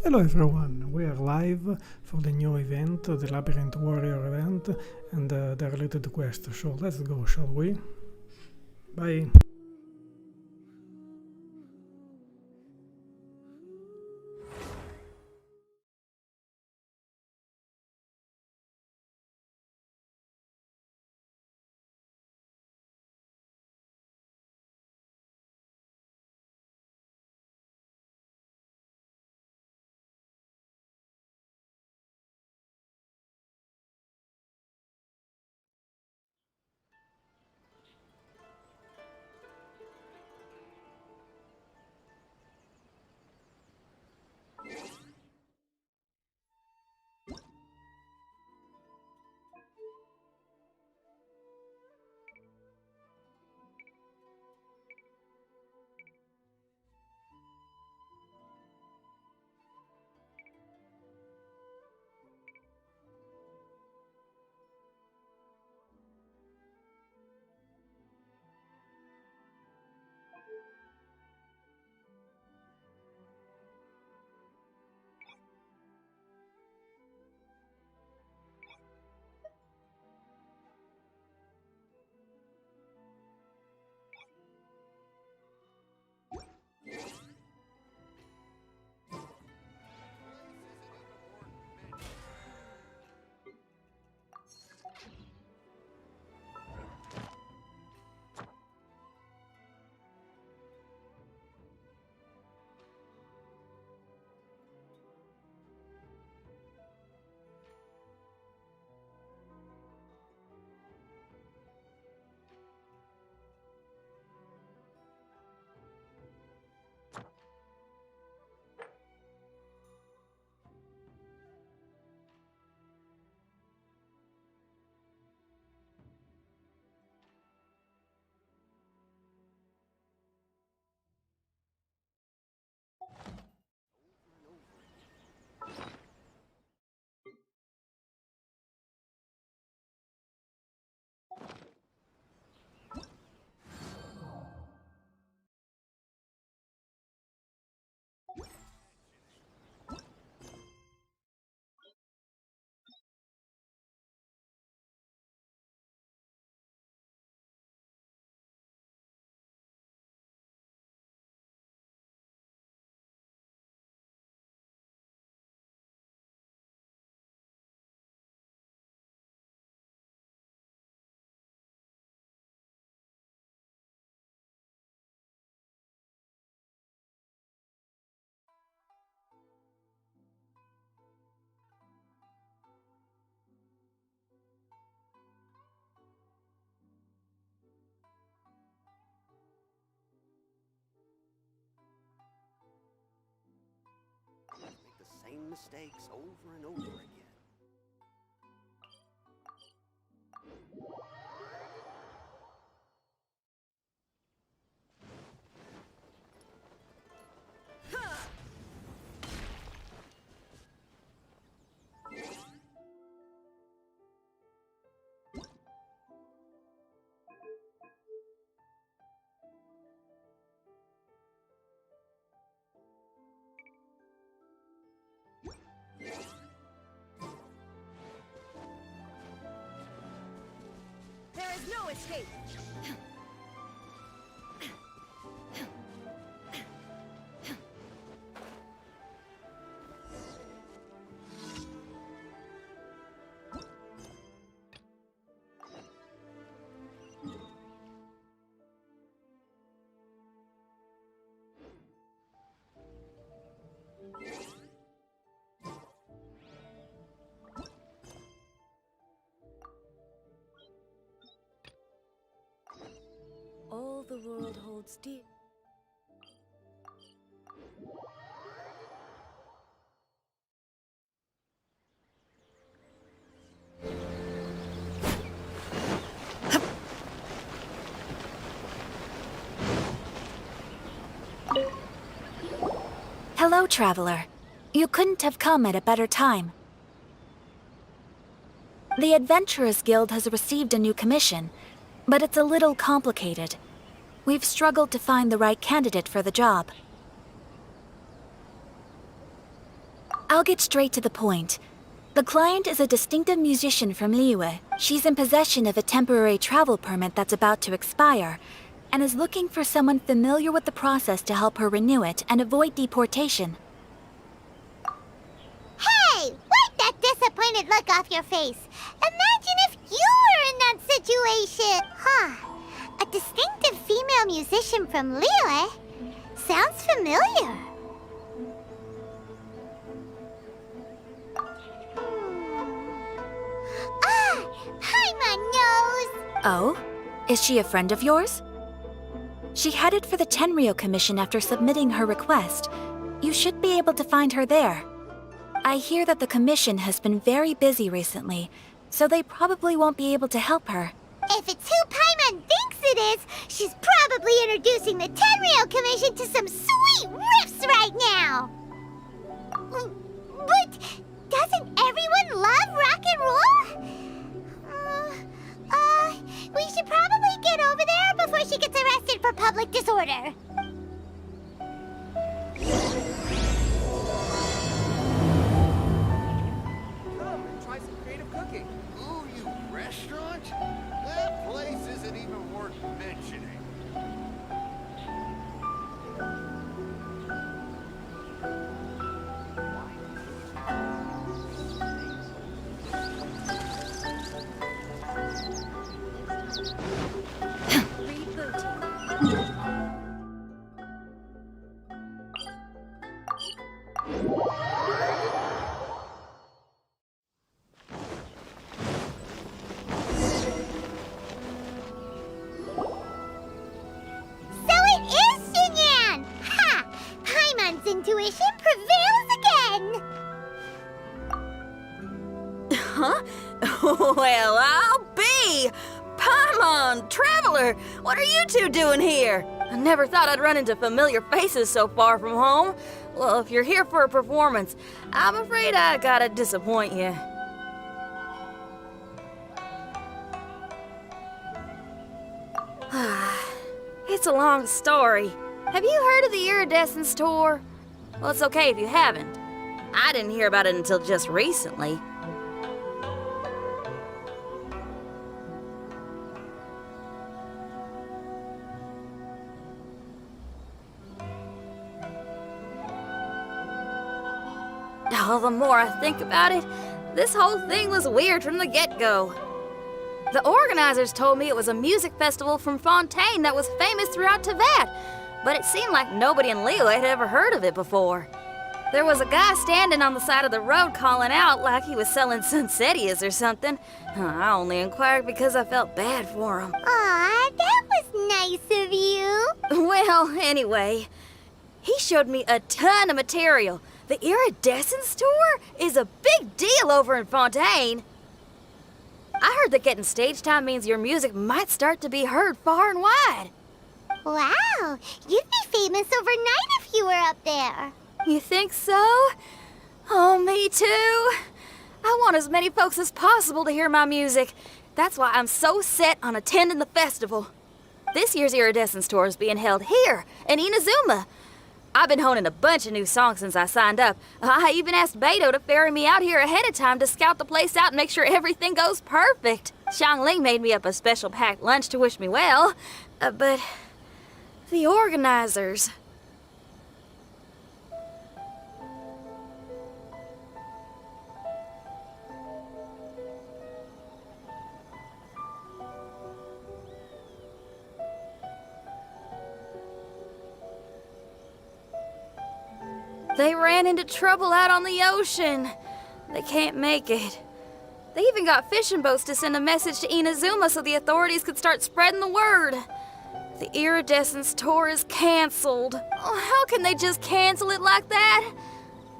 Hello everyone, we are live for the new event, the Labyrinth Warrior event, and the related quest, so let's go, shall we? Bye! Make the same mistakes over and over again. There is no escape! All the world holds dear. Hello, traveler. You couldn't have come at a better time. The Adventurers Guild has received a new commission, but it's a little complicated. We've struggled to find the right candidate for the job. I'll get straight to the point. The client is a distinctive musician from Liyue. She's in possession of a temporary travel permit that's about to expire, and is looking for someone familiar with the process to help her renew it and avoid deportation. Hey! Wipe that disappointed look off your face. Imagine if you were in that situation. Huh. A distinctive female musician from Liyue? Sounds familiar. Ah! Paimon knows! Oh? Is she a friend of yours? She headed for the Tenryou Commission after submitting her request. You should be able to find her there. I hear that the commission has been very busy recently, so they probably won't be able to help her. If it's who Paimon thinks it is, she's probably introducing the Tenryou Commission to some sweet riffs right now! But doesn't everyone love rock and roll? We should probably get over there before she gets arrested for public disorder. Come and try some creative cooking. Ooh, you restaurant? That place isn't even worth mentioning. So it is Xinyan! Ha! Paimon's intuition prevails again! Huh? Well, I'll be! Paimon, Traveler, what are you two doing here? I never thought I'd run into familiar faces so far from home. Well, if you're here for a performance, I'm afraid I gotta disappoint you. It's a long story. Have you heard of the Iridescence Tour? Well, it's okay if you haven't. I didn't hear about it until just recently. Oh, the more I think about it, this whole thing was weird from the get-go. The organizers told me it was a music festival from Fontaine that was famous throughout Teyvat, but it seemed like nobody in Liyue had ever heard of it before. There was a guy standing on the side of the road calling out like he was selling Sunsetias or something. I only inquired because I felt bad for him. Aw, that was nice of you. Well, anyway, he showed me a ton of material. The Iridescence Tour is a big deal over in Fontaine. I heard that getting stage time means your music might start to be heard far and wide. Wow, you'd be famous overnight if you were up there. You think so? Oh, me too. I want as many folks as possible to hear my music. That's why I'm so set on attending the festival. This year's Iridescence Tour is being held here in Inazuma. I've been honing a bunch of new songs since I signed up. I even asked Beto to ferry me out here ahead of time to scout the place out and make sure everything goes perfect. Xiangling made me up a special packed lunch to wish me well. But the organizers... They ran into trouble out on the ocean. They can't make it. They even got fishing boats to send a message to Inazuma so the authorities could start spreading the word. The Iridescence Tour is canceled. Oh, how can they just cancel it like that?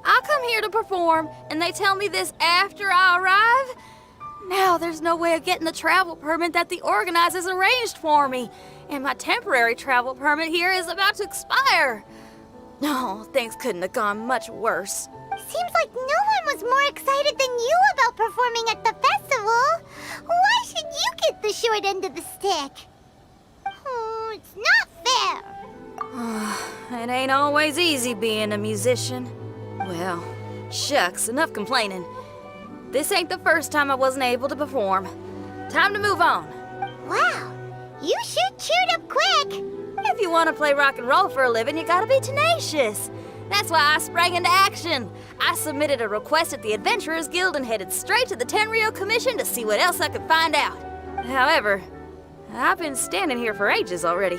I come here to perform, and they tell me this after I arrive? Now there's no way of getting the travel permit that the organizers arranged for me, and my temporary travel permit here is about to expire. No, things couldn't have gone much worse. Seems like no one was more excited than you about performing at the festival. Why should you get the short end of the stick? Oh, it's not fair. It ain't always easy being a musician. Well, Shucks, enough complaining. This ain't the first time I wasn't able to perform. Time to move on. Wow, you sure cheered up quick. If you want to play rock and roll for a living, you gotta be tenacious. That's why I sprang into action. I submitted a request at the Adventurers Guild and headed straight to the Tenryou Commission to see what else I could find out. However, I've been standing here for ages already.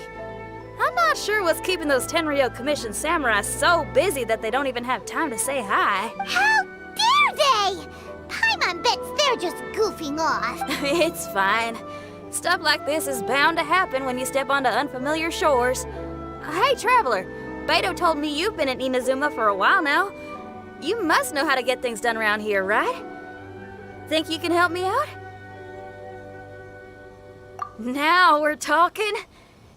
I'm not sure what's keeping those Tenryou Commission samurai so busy that they don't even have time to say hi. How dare they? Paimon bets they're just goofing off. It's fine. Stuff like this is bound to happen when you step onto unfamiliar shores. Hey, Traveler, Beto told me you've been at Inazuma for a while now. You must know how to get things done around here, right? Think you can help me out? Now we're talking.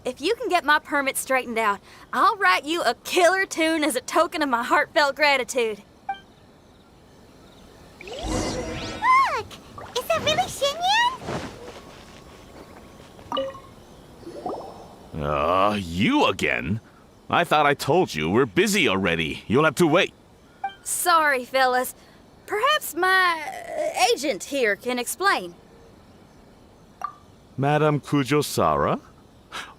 If you can get my permit straightened out, I'll write you a killer tune as a token of my heartfelt gratitude. Look! Is that really Xinyan? You again? I thought I told you, we're busy already. You'll have to wait. Sorry, fellas. Perhaps my agent here can explain. Madame Kujosara?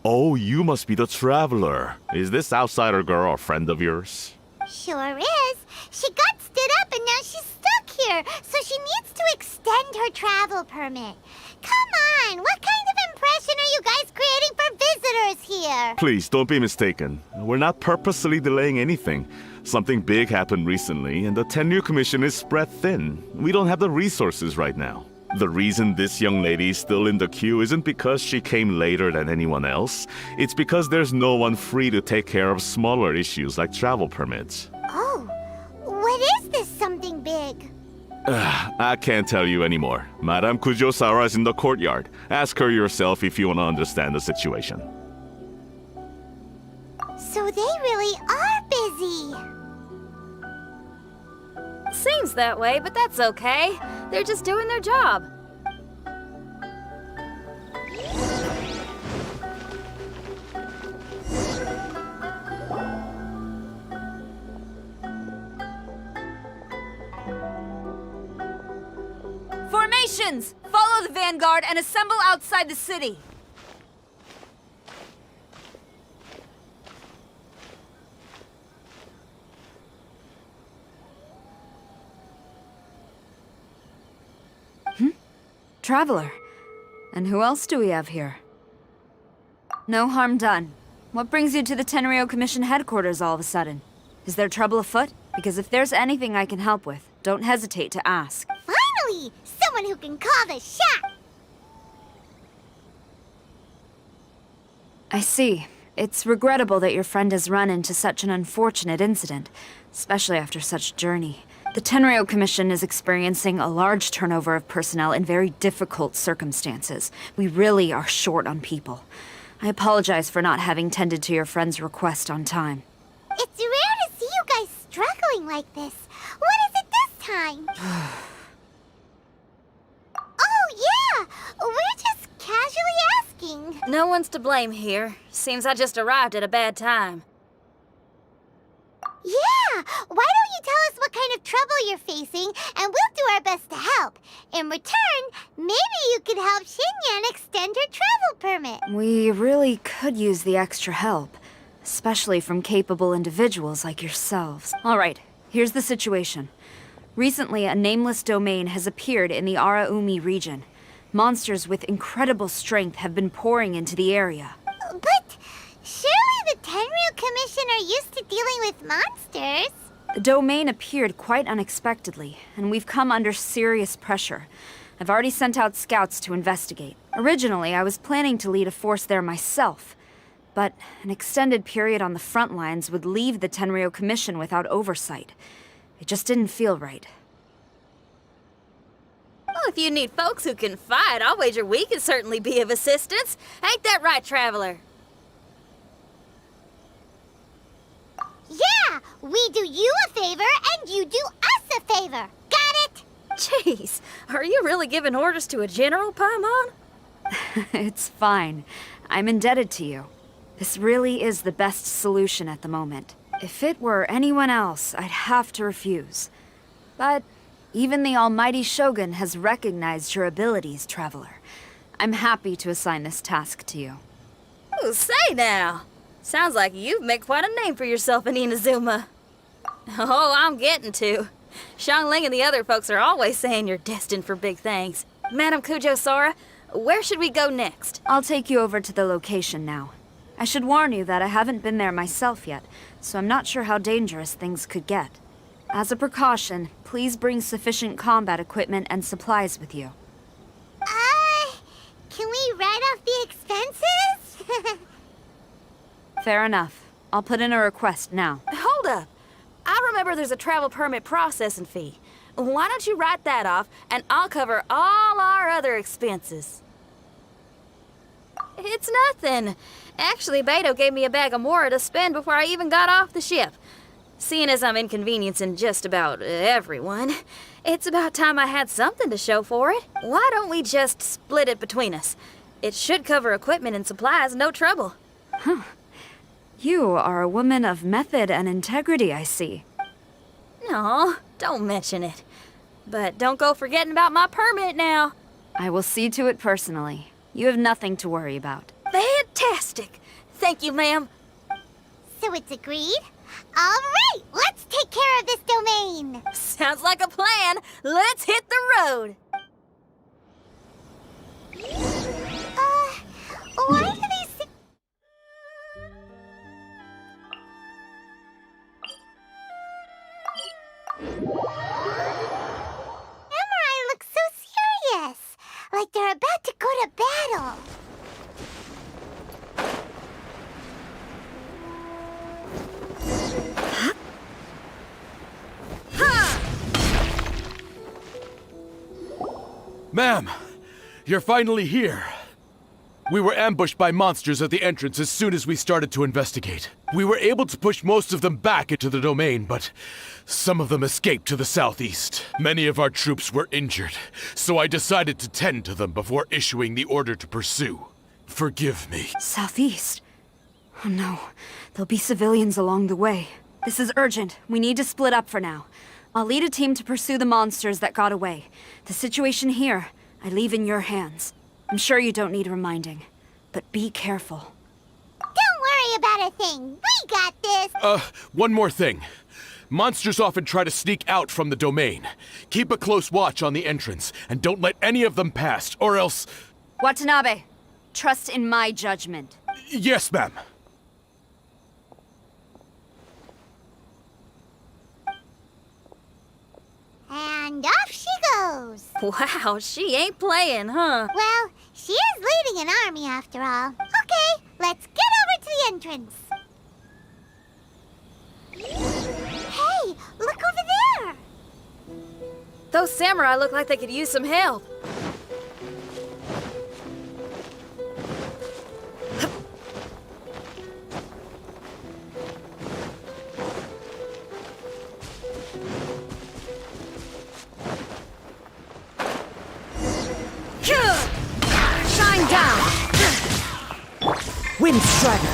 Oh, you must be the traveler. Is this outsider girl a friend of yours? Sure is. She got stood up and now she's stuck here, so she needs to extend her travel permit. Come on, what kind of impression are you guys creating for visitors here? Please, don't be mistaken. We're not purposely delaying anything. Something big happened recently, and the Tenryou Commission is spread thin. We don't have the resources right now. The reason this young lady is still in the queue isn't because she came later than anyone else. It's because there's no one free to take care of smaller issues like travel permits. Oh, what is this something big? I can't tell you anymore. Madame Kujosara is in the courtyard. Ask her yourself if you want to understand the situation. So they really are busy. Seems that way, but that's okay. They're just doing their job. Formations! Follow the vanguard and assemble outside the city. Traveler. And who else do we have here? No harm done. What brings you to the Tenryou Commission headquarters all of a sudden? Is there trouble afoot? Because if there's anything I can help with, don't hesitate to ask. Finally! Someone who can call the shot! I see. It's regrettable that your friend has run into such an unfortunate incident, especially after such a journey. The Tenryou Commission is experiencing a large turnover of personnel in very difficult circumstances. We really are short on people. I apologize for not having tended to your friend's request on time. It's rare to see you guys struggling like this. What is it this time? Oh, yeah! We're just casually asking. No one's to blame here. Seems I just arrived at a bad time. Yeah! Why don't you tell us what kind of trouble you're facing, and we'll do our best to help. In return, maybe you could help Xinyan extend her travel permit. We really could use the extra help, especially from capable individuals like yourselves. All right, here's the situation. Recently, a nameless domain has appeared in the Araumi region. Monsters with incredible strength have been pouring into the area. But surely the Tenryou Commission are used to dealing with monsters. The domain appeared quite unexpectedly, and we've come under serious pressure. I've already sent out scouts to investigate. Originally, I was planning to lead a force there myself, but an extended period on the front lines would leave the Tenryou Commission without oversight. It just didn't feel right. Well, if you need folks who can fight, I'll wager we can certainly be of assistance. Ain't that right, Traveler? Yeah! We do you a favor, and you do us a favor. Got it? Jeez, are you really giving orders to a general, Paimon? It's fine. I'm indebted to you. This really is the best solution at the moment. If it were anyone else, I'd have to refuse. But even the almighty Shogun has recognized your abilities, Traveler. I'm happy to assign this task to you. Ooh, say now. Sounds like you've made quite a name for yourself in Inazuma. Oh, I'm getting to. Xiangling and the other folks are always saying you're destined for big things. Madam Kujo Sora, where should we go next? I'll take you over to the location now. I should warn you that I haven't been there myself yet, so I'm not sure how dangerous things could get. As a precaution, please bring sufficient combat equipment and supplies with you. Can we write off the expenses? Fair enough. I'll put in a request now. Hold up. I remember there's a travel permit processing fee. Why don't you write that off, and I'll cover all our other expenses. It's nothing. Actually, Beto gave me a bag of Mora to spend before I even got off the ship. Seeing as I'm inconveniencing just about everyone, it's about time I had something to show for it. Why don't we just split it between us? It should cover equipment and supplies, no trouble. You are a woman of method and integrity, I see. No, don't mention it. But don't go forgetting about my permit now. I will see to it personally. You have nothing to worry about. Fantastic. Thank you, ma'am. So it's agreed? All right, let's take care of this domain. Sounds like a plan. Let's hit the road. Why do these things... Samurai look so serious, like they're about to go to battle. Ma'am, you're finally here. We were ambushed by monsters at the entrance as soon as we started to investigate. We were able to push most of them back into the domain, but some of them escaped to the southeast. Many of our troops were injured, so I decided to tend to them before issuing the order to pursue. Forgive me. Southeast? Oh no, there'll be civilians along the way. This is urgent. We need to split up for now. I'll lead a team to pursue the monsters that got away. The situation here, I leave in your hands. I'm sure you don't need reminding, but be careful. Don't worry about a thing. We got this. One more thing. Monsters often try to sneak out from the domain. Keep a close watch on the entrance, and don't let any of them pass, or else... Watanabe, trust in my judgment. Yes, ma'am. And off she goes. Wow, she ain't playing, huh? Well, she is leading an army after all. Okay, let's get over to the entrance. Hey, look over there. Those samurai look like they could use some help. Shine down! Wind Strider!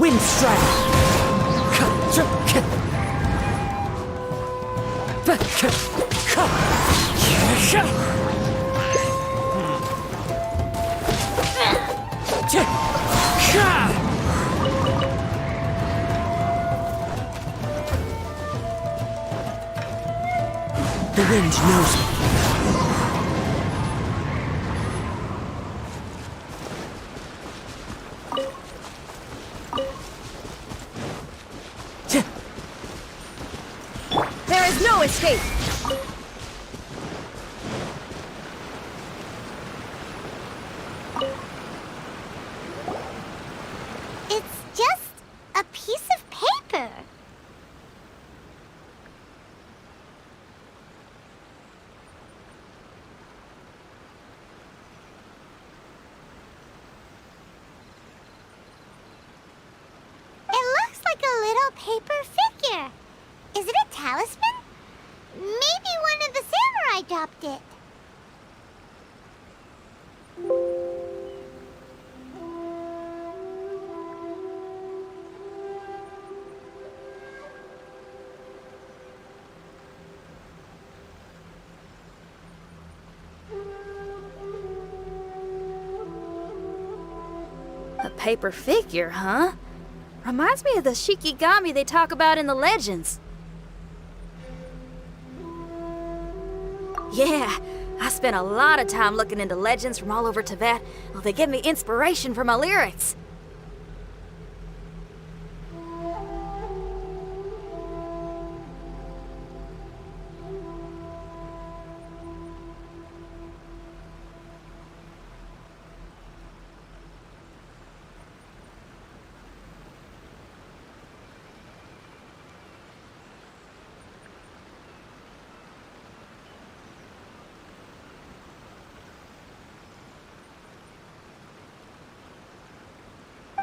Wind Strider! The wind knows me. There is no escape! It's just a piece of paper. paper figure. Is it a talisman? Maybe one of the samurai dropped it. A paper figure, huh? Reminds me of the Shikigami they talk about in the legends. Yeah, I spent a lot of time looking into legends from all over Tibet. Well, they give me inspiration for my lyrics.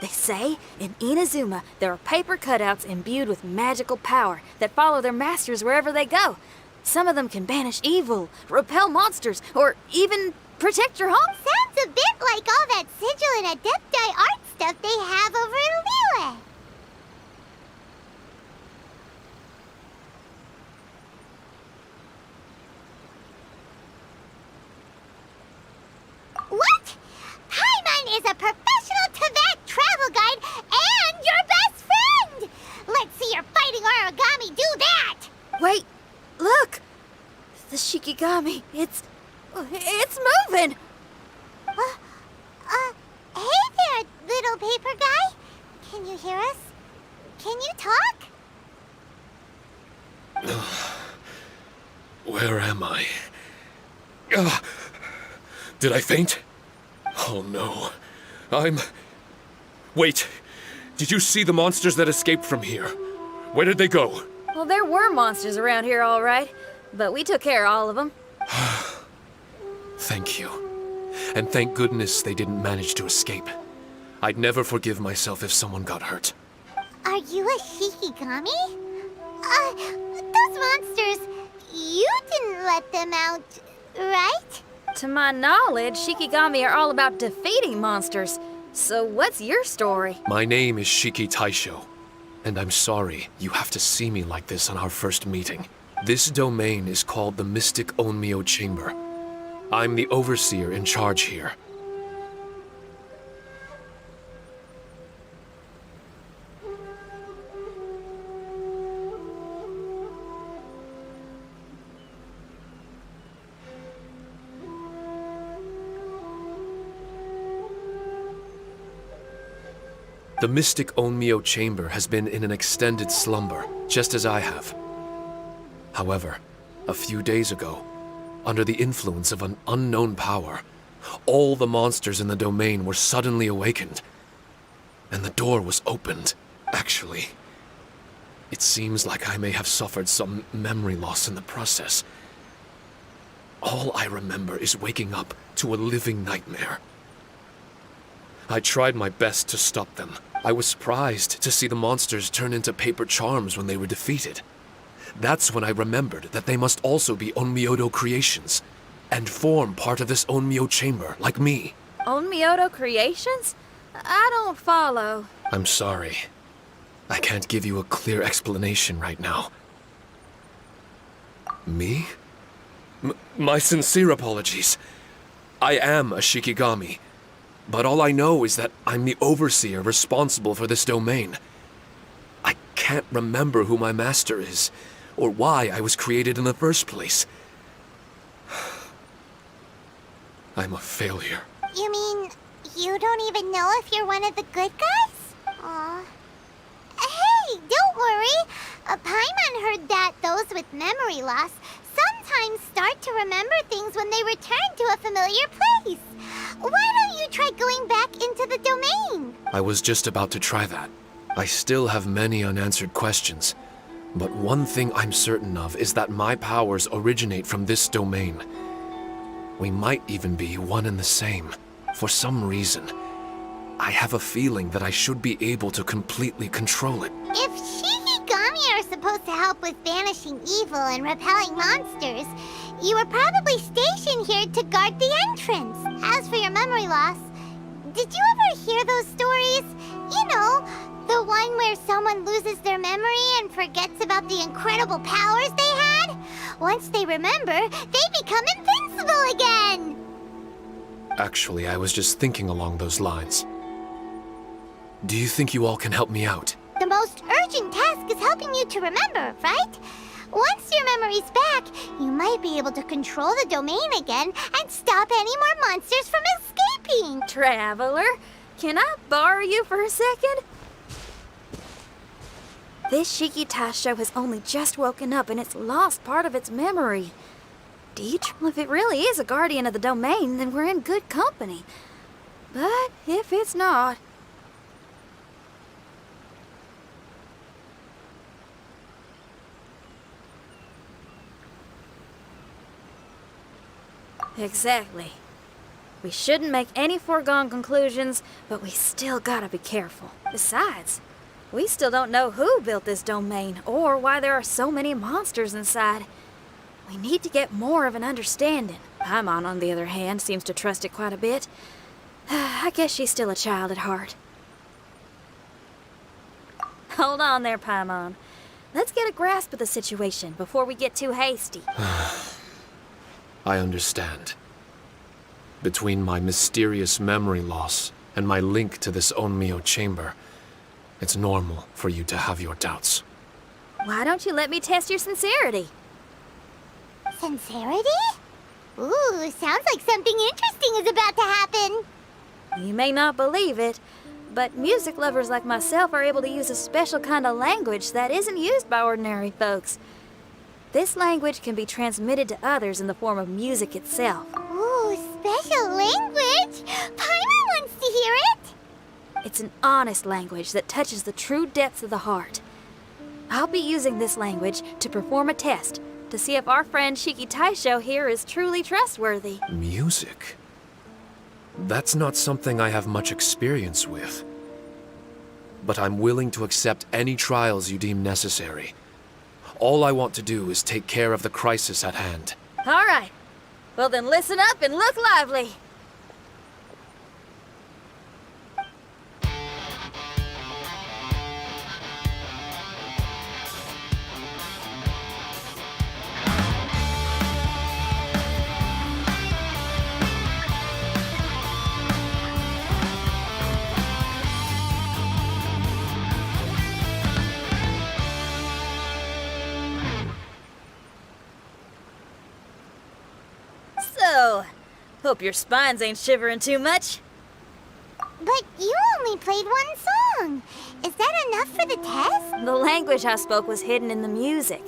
They say in Inazuma there are paper cutouts imbued with magical power that follow their masters wherever they go. Some of them can banish evil, repel monsters, or even protect your home. Sounds a bit like all that sigil and adepti art stuff they have over in Liyue. What? Paimon is a professional Tibet travel guide and your best friend! Let's see your fighting origami do that! Wait, look! The Shikigami, it's moving! Hey there, little paper guy. Can you hear us? Can you talk? Where am I? Did I faint? Oh no. Wait. Did you see the monsters that escaped from here? Where did they go? Well, there were monsters around here, all right. But we took care of all of them. Thank you. And thank goodness they didn't manage to escape. I'd never forgive myself if someone got hurt. Are you a Shikigami? Those monsters, you didn't let them out, right? To my knowledge, Shikigami are all about defeating monsters. So what's your story? My name is Shiki Taisho, and I'm sorry you have to see me like this on our first meeting. This domain is called the Mystic Onmyo Chamber. I'm the overseer in charge here. The Mystic Onmyo Chamber has been in an extended slumber, just as I have. However, a few days ago, under the influence of an unknown power, all the monsters in the domain were suddenly awakened, and the door was opened. Actually, it seems like I may have suffered some memory loss in the process. All I remember is waking up to a living nightmare. I tried my best to stop them. I was surprised to see the monsters turn into paper charms when they were defeated. That's when I remembered that they must also be Onmyodo creations, and form part of this Onmyo chamber, like me. Onmyodo creations? I don't follow. I'm sorry. I can't give you a clear explanation right now. Me? My sincere apologies. I am a Shikigami. But all I know is that I'm the overseer responsible for this domain. I can't remember who my master is, or why I was created in the first place. I'm a failure. You mean you don't even know if you're one of the good guys? Aw. Hey, don't worry. Paimon heard that those with memory loss sometimes start to remember things when they return to a familiar place. Why don't you try going back into the domain? I was just about to try that. I still have many unanswered questions, but one thing I'm certain of is that my powers originate from this domain. We might even be one and the same. For some reason, I have a feeling that I should be able to completely control it. If Shikigami supposed to help with banishing evil and repelling monsters, you were probably stationed here to guard the entrance. As for your memory loss, did you ever hear those stories? You know, the one where someone loses their memory and forgets about the incredible powers they had? Once they remember, they become invincible again! Actually, I was just thinking along those lines. Do you think you all can help me out? The most urgent task is helping you to remember, right? Once your memory's back, you might be able to control the domain again and stop any more monsters from escaping. Traveler, can I borrow you for a second? This Shiki Taisho has only just woken up and it's lost part of its memory. If it really is a guardian of the domain, then we're in good company. But if it's not... Exactly. We shouldn't make any foregone conclusions, but we still gotta be careful. Besides, we still don't know who built this domain or why there are so many monsters inside. We need to get more of an understanding. Paimon, on the other hand, seems to trust it quite a bit. I guess she's still a child at heart. Hold on there, Paimon. Let's get a grasp of the situation before we get too hasty. I understand. Between my mysterious memory loss and my link to this Onmyo chamber, it's normal for you to have your doubts. Why don't you let me test your sincerity? Sincerity? Ooh, sounds like something interesting is about to happen. You may not believe it, but music lovers like myself are able to use a special kind of language that isn't used by ordinary folks. This language can be transmitted to others in the form of music itself. Ooh, special language? Paimon wants to hear it! It's an honest language that touches the true depths of the heart. I'll be using this language to perform a test to see if our friend Shiki Taisho here is truly trustworthy. Music? That's not something I have much experience with. But I'm willing to accept any trials you deem necessary. All I want to do is take care of the crisis at hand. All right. Well then listen up and look lively. So, hope your spines ain't shivering too much. But you only played one song. Is that enough for the test? The language I spoke was hidden in the music.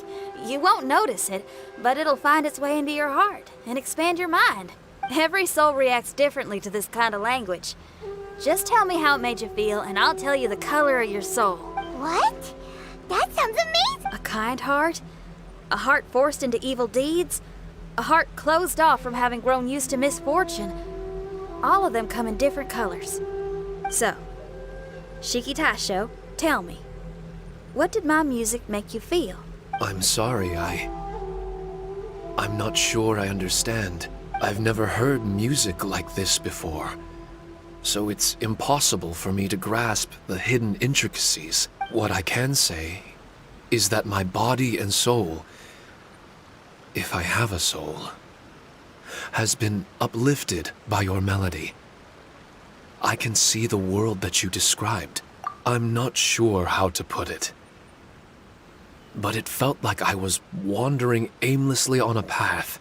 You won't notice it, but it'll find its way into your heart and expand your mind. Every soul reacts differently to this kind of language. Just tell me how it made you feel, and I'll tell you the color of your soul. What? That sounds amazing! A kind heart? A heart forced into evil deeds? A heart closed off from having grown used to misfortune? All of them come in different colors. So, Shiki Taisho, tell me, what did my music make you feel? I'm sorry, I'm not sure I understand. I've never heard music like this before, so it's impossible for me to grasp the hidden intricacies. What I can say is that my body and soul, if I have a soul, has been uplifted by your melody. I can see the world that you described. I'm not sure how to put it, but it felt like I was wandering aimlessly on a path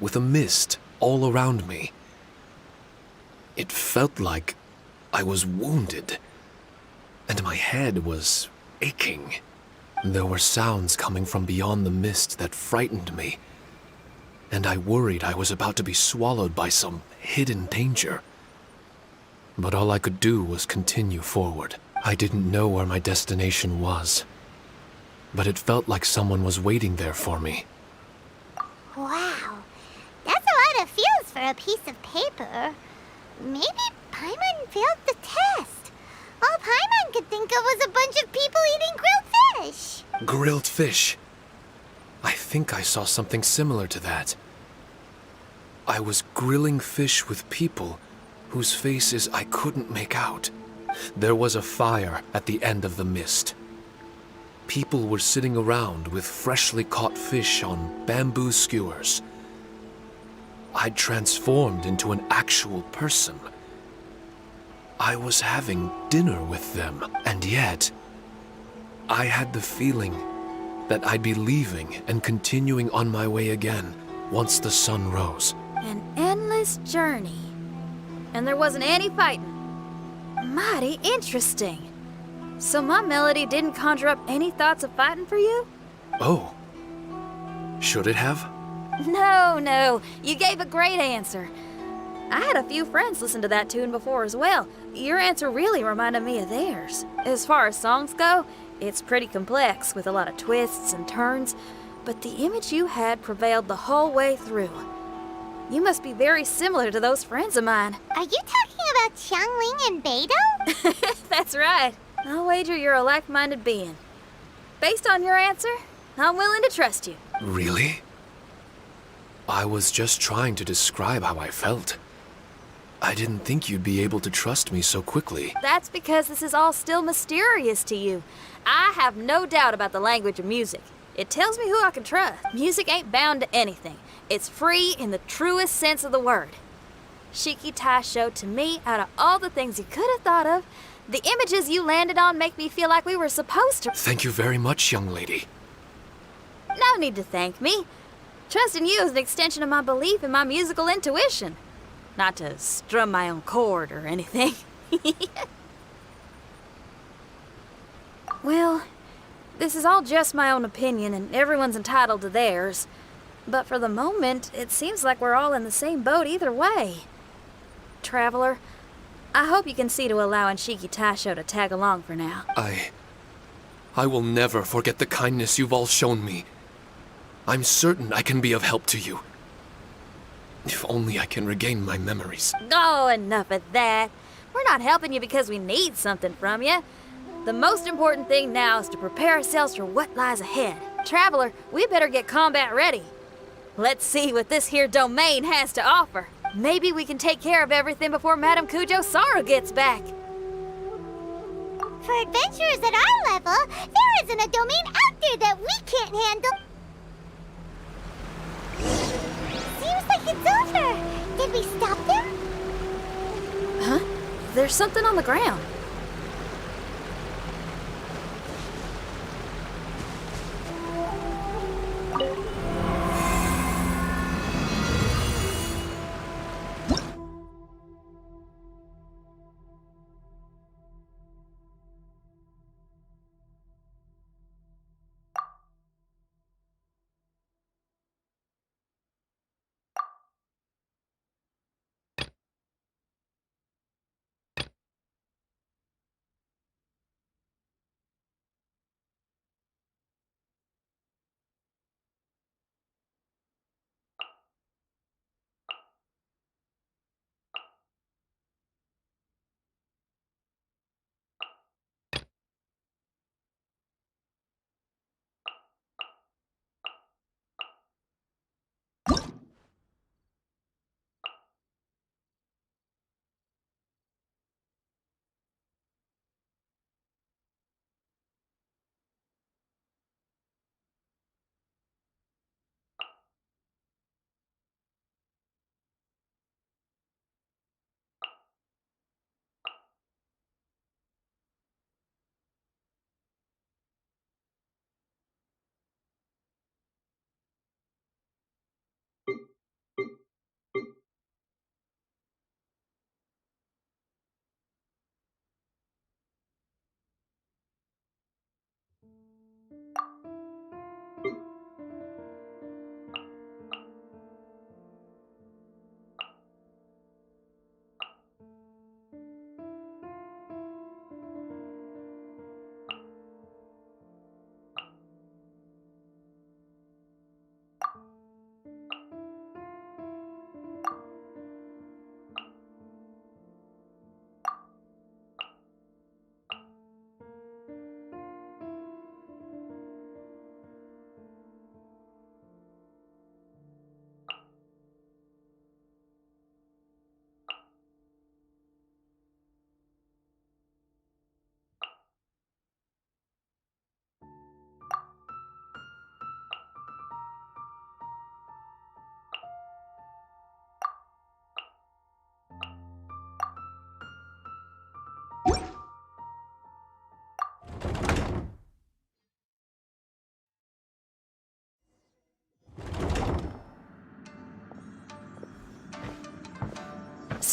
with a mist all around me. It felt like I was wounded, and my head was aching. There were sounds coming from beyond the mist that frightened me, and I worried I was about to be swallowed by some hidden danger. But all I could do was continue forward. I didn't know where my destination was, but it felt like someone was waiting there for me. Wow, that's a lot of feels for a piece of paper. Maybe Paimon failed the test. All Paimon could think of was a bunch of people eating grilled fish. Grilled fish. I think I saw something similar to that. I was grilling fish with people whose faces I couldn't make out. There was a fire at the end of the mist. People were sitting around with freshly caught fish on bamboo skewers. I'd transformed into an actual person. I was having dinner with them, and yet I had the feeling that I'd be leaving and continuing on my way again once the sun rose. An endless journey. And there wasn't any fighting. Mighty interesting. So my melody didn't conjure up any thoughts of fighting for you? Oh. Should it have? No. You gave a great answer. I had a few friends listen to that tune before as well. Your answer really reminded me of theirs. As far as songs go, it's pretty complex with a lot of twists and turns, but the image you had prevailed the whole way through. You must be very similar to those friends of mine. Are you talking about Xiangling and Beidou? That's right. I'll wager you're a like-minded being. Based on your answer, I'm willing to trust you. Really? I was just trying to describe how I felt. I didn't think you'd be able to trust me so quickly. That's because this is all still mysterious to you. I have no doubt about the language of music. It tells me who I can trust. Music ain't bound to anything. It's free in the truest sense of the word. Shiki Taisho, to me, out of all the things you could have thought of, the images you landed on make me feel like we were supposed to. Thank you very much, young lady. No need to thank me. Trusting you is an extension of my belief in my musical intuition. Not to strum my own chord or anything. Well, this is all just my own opinion, and everyone's entitled to theirs. But for the moment, it seems like we're all in the same boat either way. Traveler, I hope you can see to allowing Shiki Taisho to tag along for now. I will never forget the kindness you've all shown me. I'm certain I can be of help to you. If only I can regain my memories. Oh, enough of that. We're not helping you because we need something from you. The most important thing now is to prepare ourselves for what lies ahead. Traveler, we better get combat ready. Let's see what this here domain has to offer. Maybe we can take care of everything before Madame Kujo Sara gets back. For adventurers at our level, there isn't a domain out there that we can't handle. Seems like it's over. Did we stop them? Huh? There's something on the ground.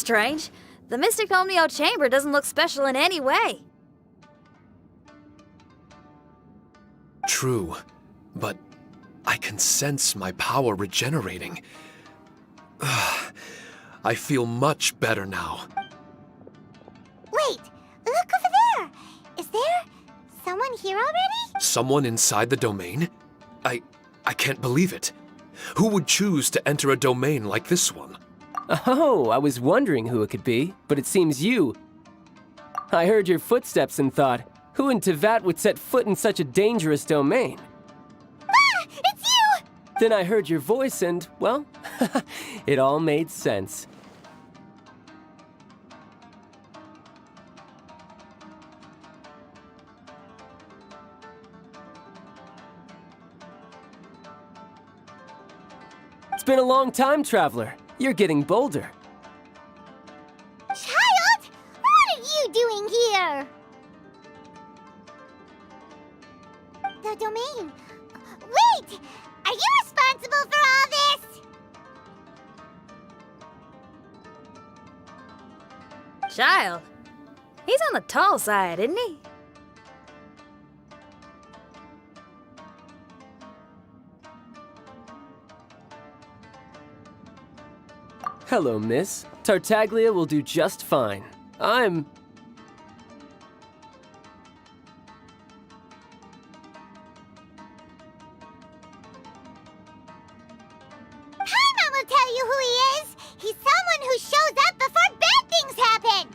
strange. The Mystic Omnio Chamber doesn't look special in any way. True, but I can sense my power regenerating. I feel much better now. Wait, look over there! Is there someone here already? Someone inside the domain? I can't believe it. Who would choose to enter a domain like this one? Oh, I was wondering who it could be, but it seems you. I heard your footsteps and thought, who in Tevat would set foot in such a dangerous domain? Ah! It's you! Then I heard your voice and, well, it all made sense. It's been a long time, Traveler. You're getting bolder. Child! What are you doing here? The domain. Wait! Are you responsible for all this? Child. He's on the tall side, isn't he? Hello, miss. Tartaglia will do just fine. I'm... Paimon will tell you who he is! He's someone who shows up before bad things happen!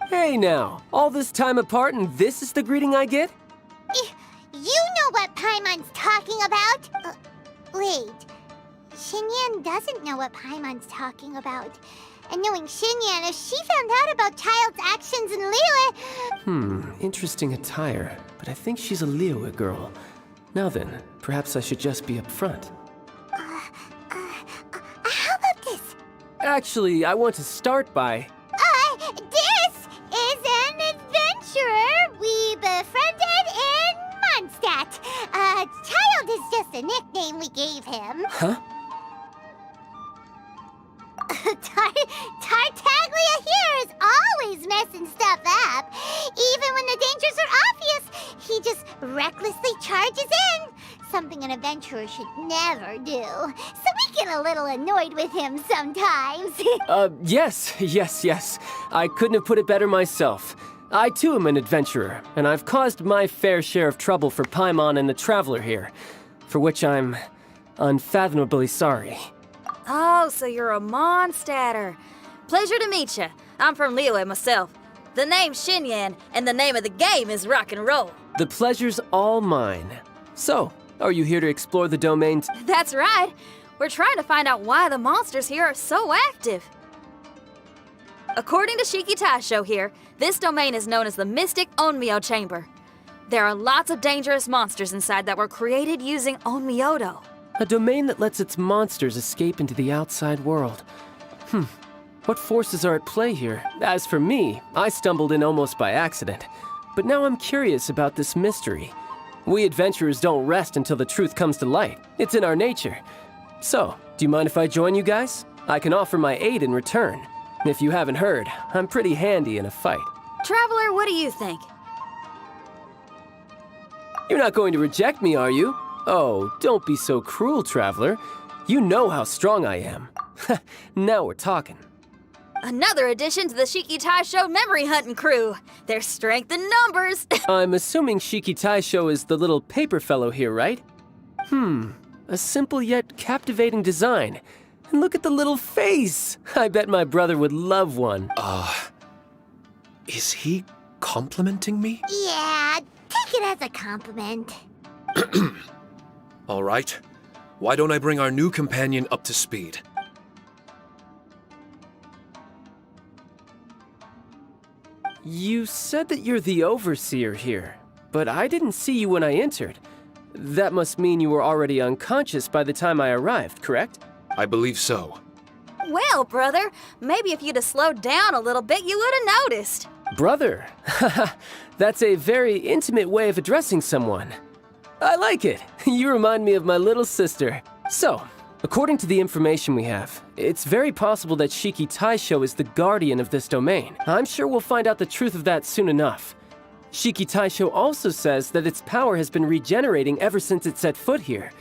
Hey now, all this time apart and this is the greeting I get? You know what Paimon's talking about? Wait. Xinyan doesn't know what Paimon's talking about. And knowing Xinyan, if she found out about Child's actions in Liyue... Interesting attire, but I think she's a Liyue girl. Now then, perhaps I should just be upfront. How about this? Actually, I want to start by... This is an adventurer we befriended in Mondstadt. Child is just a nickname we gave him. Huh? Tartaglia here is always messing stuff up. Even when the dangers are obvious, he just recklessly charges in. Something an adventurer should never do. So we get a little annoyed with him sometimes. Yes. I couldn't have put it better myself. I too am an adventurer, and I've caused my fair share of trouble for Paimon and the Traveler here, for which I'm unfathomably sorry. Oh, so you're a Mondstadter. Pleasure to meet you. I'm from Liyue myself. The name's Xinyan, and the name of the game is rock and roll. The pleasure's all mine. So, are you here to explore the domain? That's right. We're trying to find out why the monsters here are so active. According to Shiki Taisho here, this domain is known as the Mystic Onmyo Chamber. There are lots of dangerous monsters inside that were created using Onmyodo. A domain that lets its monsters escape into the outside world. What forces are at play here? As for me, I stumbled in almost by accident. But now I'm curious about this mystery. We adventurers don't rest until the truth comes to light. It's in our nature. So, do you mind if I join you guys? I can offer my aid in return. And if you haven't heard, I'm pretty handy in a fight. Traveler, what do you think? You're not going to reject me, are you? Oh, don't be so cruel, Traveler. You know how strong I am. Now we're talking. Another addition to the Shiki Taisho memory hunting crew. There's strength in numbers. I'm assuming Shiki Taisho is the little paper fellow here, right? A simple yet captivating design. And look at the little face. I bet my brother would love one. Is he complimenting me? Yeah, take it as a compliment. All right. Why don't I bring our new companion up to speed? You said that you're the overseer here, but I didn't see you when I entered. That must mean you were already unconscious by the time I arrived, correct? I believe so. Well, brother, maybe if you'd have slowed down a little bit, you would have noticed. Brother? That's a very intimate way of addressing someone. I like it. You remind me of my little sister. So, According to the information we have, it's very possible that Shiki Taisho is the guardian of this domain. I'm sure we'll find out the truth of that soon enough. Shiki Taisho also says that its power has been regenerating ever since it set foot here.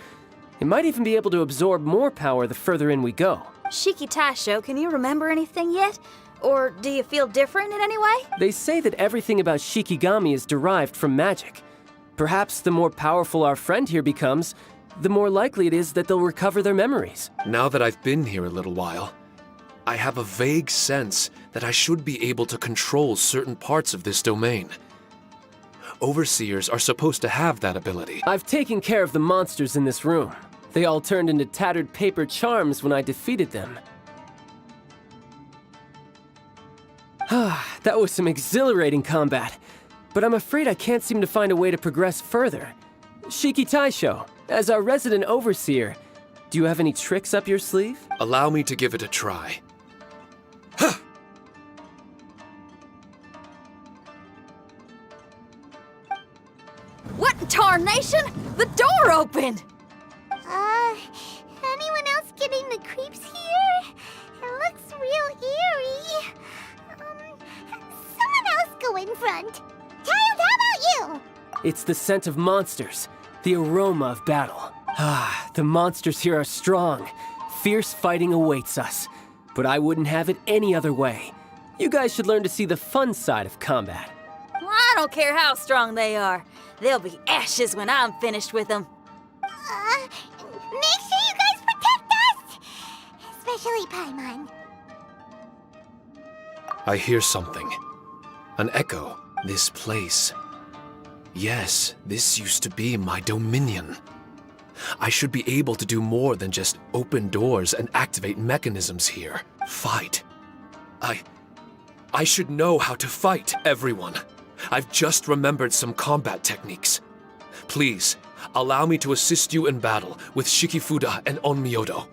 It might even be able to absorb more power the further in we go. Shiki Taisho, can you remember anything yet? Or do you feel different in any way? They say that everything about Shikigami is derived from magic. Perhaps the more powerful our friend here becomes, the more likely it is that they'll recover their memories. Now that I've been here a little while, I have a vague sense that I should be able to control certain parts of this domain. Overseers are supposed to have that ability. I've taken care of the monsters in this room. They all turned into tattered paper charms when I defeated them. That was some exhilarating combat, but I'm afraid I can't seem to find a way to progress further. Shiki Taisho, as our resident overseer, do you have any tricks up your sleeve? Allow me to give it a try. What in tarnation? The door opened! Anyone else getting the creeps here? It looks real eerie. Someone else go in front. Child, how about you? It's the scent of monsters, the aroma of battle. The monsters here are strong. Fierce fighting awaits us. But I wouldn't have it any other way. You guys should learn to see the fun side of combat. I don't care how strong they are. They'll be ashes when I'm finished with them. Make sure you guys protect us! Especially Paimon. I hear something. An echo. This place. Yes, this used to be my dominion. I should be able to do more than just open doors and activate mechanisms here. Fight. I should know how to fight, everyone. I've just remembered some combat techniques. Please, allow me to assist you in battle with Shikifuda and Onmyodo.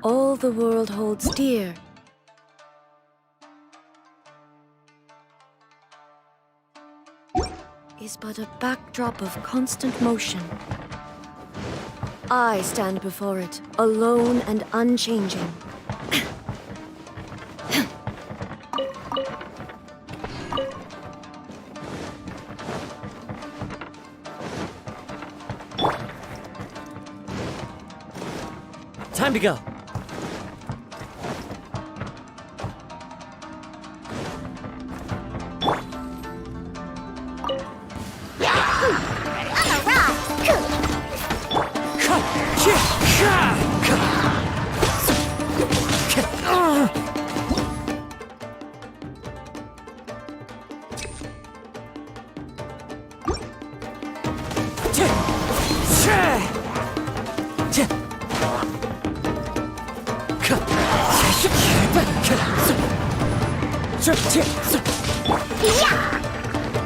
All the world holds dear is but a backdrop of constant motion. I stand before it, alone and unchanging. Time to go.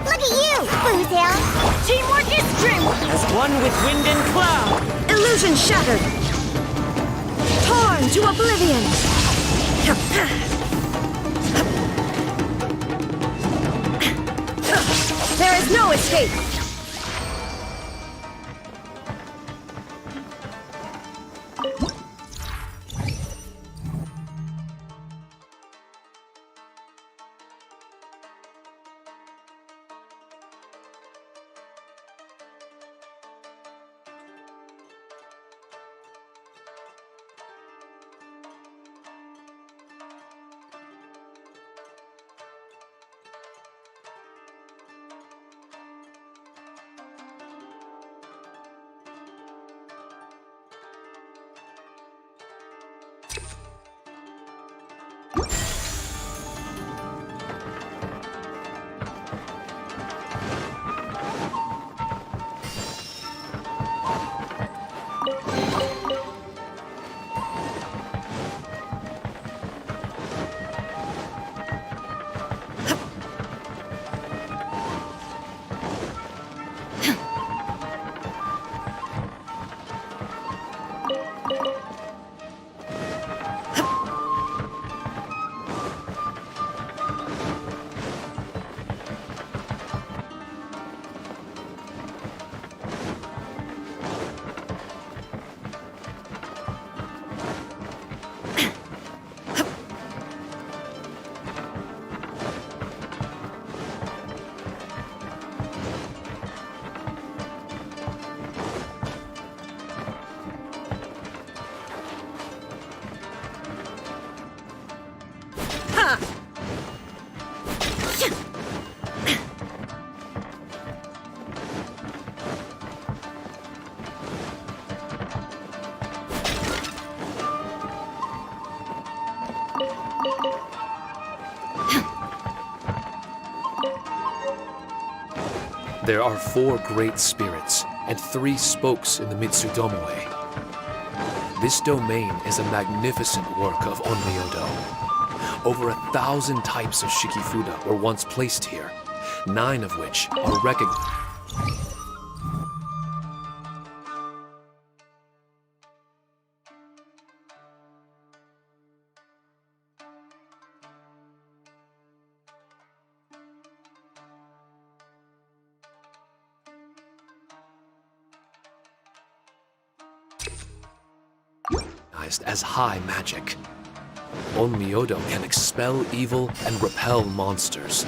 Look at you, Boozle! Teamwork is dreamwork! As one with wind and cloud! Illusion shattered! Torn to oblivion! There is no escape! There are 4 great spirits and 3 spokes in the Mitsudomoe. This domain is a magnificent work of Onmyodo. Over 1,000 types of Shikifuda were once placed here, 9 of which are recognized. As high magic. Onmyodo can expel evil and repel monsters.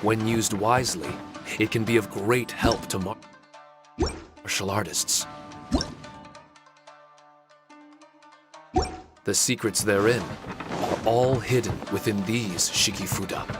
When used wisely, it can be of great help to martial artists. The secrets therein are all hidden within these Shikifuda.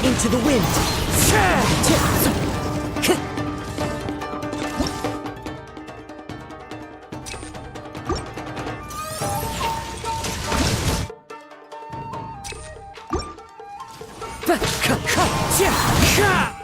Into the wind. Ha!